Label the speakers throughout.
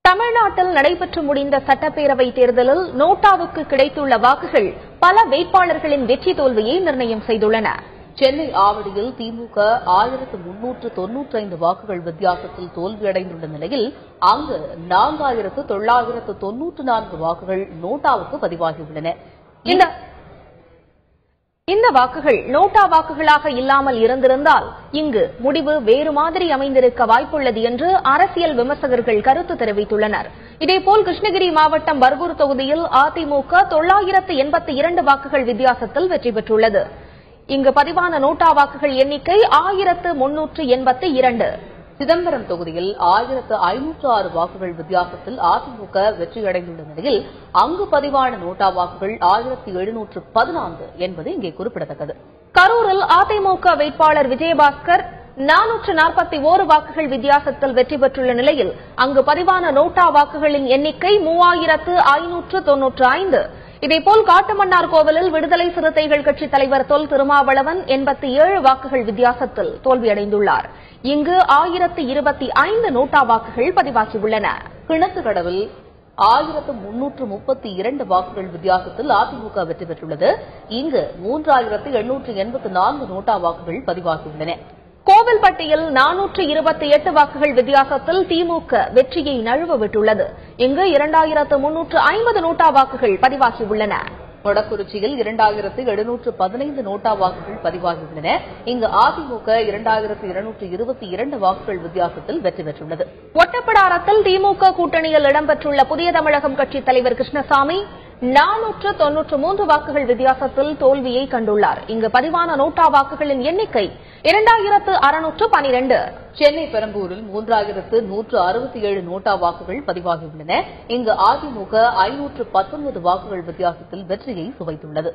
Speaker 1: தமிழ்நாட்டில் நடைபெற்று முடிந்த சட்டப்பேரவை தேர்தலில் நோட்டாவுக்கு கிடைத்துள்ள வாக்குகள் பல வேட்பாளர்களின் வெற்றி தோல்வியை நிர்ணயம் செய்துள்ளன.
Speaker 2: சென்னை ஆவடியில் திமுக 1395 வாக்குகள் வித்தியாசத்தில் தோல்வியடைந்துள்ள நிலையில் அங்கு 4994 வாக்குகள் நோட்டாவுக்கு பதிவாகியுள்ளன.
Speaker 1: இந்த வாக்குகள் நோட்டா வாக்குகளாக இல்லாமல் இருந்திருந்தால் இங்கு முடிவு வேறு மாதிரி அமைந்திருக்க வாய்ப்புள்ளது என்று அரசியல் விமர்சகர்கள் கருத்து தெரிவித்துள்ளனர். இதேபோல் கிருஷ்ணகிரி மாவட்டம் பர்கூர் தொகுதியில் அதிமுக 982 வாக்குகள் வித்தியாசத்தில் வெற்றி பெற்றுள்ளது. இங்கு பதிவான நோட்டா வாக்குகள் எண்ணிக்கை 1382.
Speaker 2: சிதம்பரம் தொகுதியில் 1506 வாக்குகள் வித்தியாசத்தில் அதிமுக வெற்றியடைந்துள்ள நிலையில் அங்கு பதிவான நோட்டா வாக்குகள் 1714 என்பது இங்கே குறிப்பிடத்தக்கது.
Speaker 1: கரூரில் அதிமுக வேட்பாளர் விஜயபாஸ்கர் 441 வாக்குகள் வித்தியாசத்தில் வெற்றி பெற்றுள்ள நிலையில் அங்கு பதிவான நோட்டா வாக்குகளின் எண்ணிக்கை 3595. இதேபோல் காட்டுமன்னார் கோவிலில் விடுதலை சிறுத்தைகள் கட்சித் தலைவர் தொல் திருமாவளவன் 87 வாக்குகள் வித்தியாசத்தில் தோல்வியடைந்துள்ளார். இங்கு 1025 நோட்டா வாக்குகள் பதிவாகியுள்ளன.
Speaker 2: கிணத்துக்கடவில் 1332 வாக்குகள் வித்தியாசத்தில் அதிமுக வெற்றி பெற்றுள்ளது. இங்கு 3884 நோட்டா வாக்குகள் பதிவாகியுள்ளன.
Speaker 1: கோவில்பட்டியில் 428 வாக்குகள் வித்தியாசத்தில் திமுக வெற்றியை நழுவ விட்டுள்ளது. இங்கு 2350 நோட்டா வாக்குகள் பதிவாகியுள்ளன.
Speaker 2: மொடக்குறிச்சியில் 2715 நோட்டா வாக்குகள் பதிவாகியுள்ளன. இங்கு அதிமுக 2222 வாக்குகள் வித்தியாசத்தில் வெற்றி பெற்றுள்ளது.
Speaker 1: ஒட்டப்பிடாரத்தில் திமுக கூட்டணியில் இடம்பெற்றுள்ள புதிய தமிழகம் கட்சித் தலைவர் கிருஷ்ணசாமி 493 வாக்குகள் வித்தியாசத்தில் தோல்வியை கண்டுள்ளார். இங்கு பதிவான நோட்டா வாக்குகளின் எண்ணிக்கை 2612.
Speaker 2: சென்னை பெரம்பூரில் 3167 நோட்டா வாக்குகள் பதிவாகியுள்ளன. இங்கு அதிமுக 519 வாக்குகள் வித்தியாசத்தில் வெற்றியை சுவைத்துள்ளது.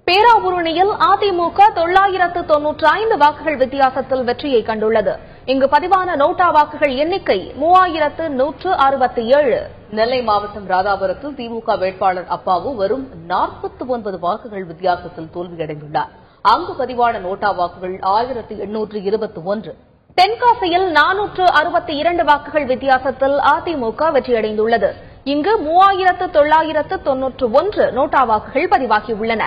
Speaker 1: பேராவூரணியில் அதிமுக 995 வாக்குகள் வித்தியாசத்தில் வெற்றியை கண்டுள்ளது. இங்கு பதிவான நோட்டா வாக்குகள் எண்ணிக்கை 3167.
Speaker 2: நெல்லை மாவட்டம் ராதாபுரத்தில் திமுக வேட்பாளர் அப்பாவு வெறும் 49 வாக்குகள் வித்தியாசத்தில் தோல்வியடைந்துள்ளார். அங்கு பதிவான நோட்டா வாக்குகள் 1821.
Speaker 1: தென்காசியில் 462 வாக்குகள் வித்தியாசத்தில் அதிமுக வெற்றியடைந்துள்ளது. இங்கு 3991 நோட்டா வாக்குகள் பதிவாகியுள்ளன.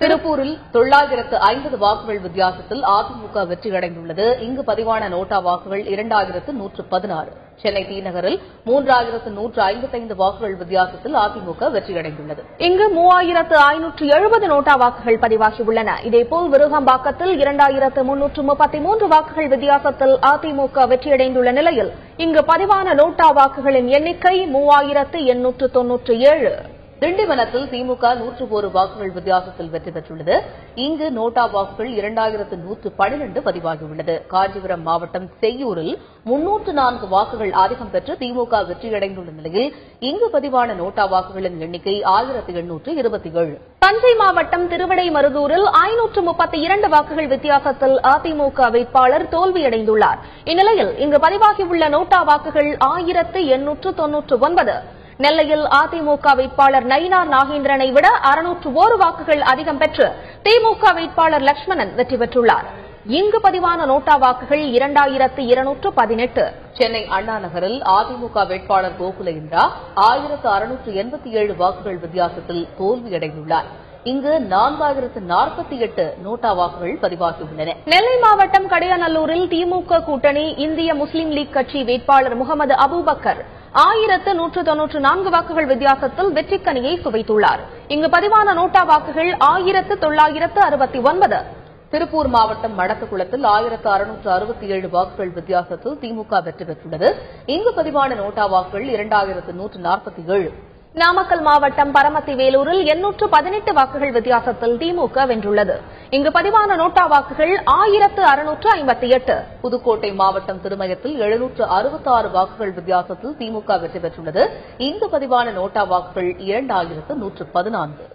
Speaker 2: திருப்பூரில் 950 வாக்குகள் வித்தியாசத்தில் அதிமுக வெற்றியடைந்துள்ளது. இங்கு பதிவான நோட்டா வாக்குகள் 2116. சென்னை தீநகரில் 3155 வாக்குகள் வித்தியாசத்தில் அதிமுக வெற்றியடைந்துள்ளது.
Speaker 1: இங்கு 3570 நோட்டா வாக்குகள் பதிவாகியுள்ளன. இதேபோல் விருகம்பாக்கத்தில் 2333 வாக்குகள் வித்தியாசத்தில் அதிமுக வெற்றியடைந்துள்ள நிலையில் இங்கு பதிவான நோட்டா வாக்குகளின் எண்ணிக்கை 3897.
Speaker 2: திண்டிவனத்தில் திமுக 101 வாக்குகள் வித்தியாசத்தில் வெற்றி பெற்றுள்ளது. இங்கு நோட்டா வாக்குகள் 2112 பதிவாகியுள்ளது. காஞ்சிபுரம் மாவட்டம் செய்யூரில் 304 வாக்குகள் அதிகம் பெற்று திமுக வெற்றியடைந்துள்ள நிலையில் இங்கு பதிவான நோட்டா வாக்குகளின் எண்ணிக்கை 1827.
Speaker 1: தஞ்சை மாவட்டம் திருவிடைமருதூரில் 532 வாக்குகள் வித்தியாசத்தில் அதிமுக வேட்பாளர் தோல்வியடைந்துள்ளார். இந்நிலையில் இங்கு பதிவாகியுள்ள நோட்டா வாக்குகள் 1899. நெல்லையில் அதிமுக வேட்பாளர் நயினார் நாகேந்திரனை விட 601 வாக்குகள் அதிகம் பெற்று திமுக வேட்பாளர் லட்சுமணன் வெற்றி பெற்றுள்ளார். இங்கு பதிவான நோட்டா வாக்குகள் 2218.
Speaker 2: சென்னை அண்ணா நகரில் அதிமுக வேட்பாளர் கோகுல இந்திரா 1687 வாக்குகள் வித்தியாசத்தில் தோல்வியடைந்துள்ளார். இங்கு 4048 நோட்டா வாக்குகள் பதிவாகியுள்ளன.
Speaker 1: நெல்லை மாவட்டம் கடையநல்லூரில் திமுக கூட்டணி இந்திய முஸ்லீம் லீக் கட்சி வேட்பாளர் முகமது அபூபக்கர் 1194 வாக்குகள் வித்தியாசத்தில் வெற்றிக்கனியை சுவைத்துள்ளார். இங்கு பதிவான நோட்டா வாக்குகள் 1969.
Speaker 2: திருப்பூர் மாவட்டம் மடத்துக்குளத்தில் 1667 வாக்குகள் வித்தியாசத்தில் திமுக வெற்றி பெற்றுள்ளது. இங்கு பதிவான நோட்டா வாக்குகள் 2147.
Speaker 1: நாமக்கல் மாவட்டம் பரமத்தி வேலூரில் 818 வாக்குகள் வித்தியாசத்தில் திமுக வென்றுள்ளது. இங்கு பதிவான நோட்டா வாக்குகள் 1658.
Speaker 2: புதுக்கோட்டை மாவட்டம் திருமயத்தில் 766 வாக்குகள் வித்தியாசத்தில் திமுக வெற்றி பெற்றுள்ளது. இங்கு பதிவான நோட்டா வாக்குகள் 2114.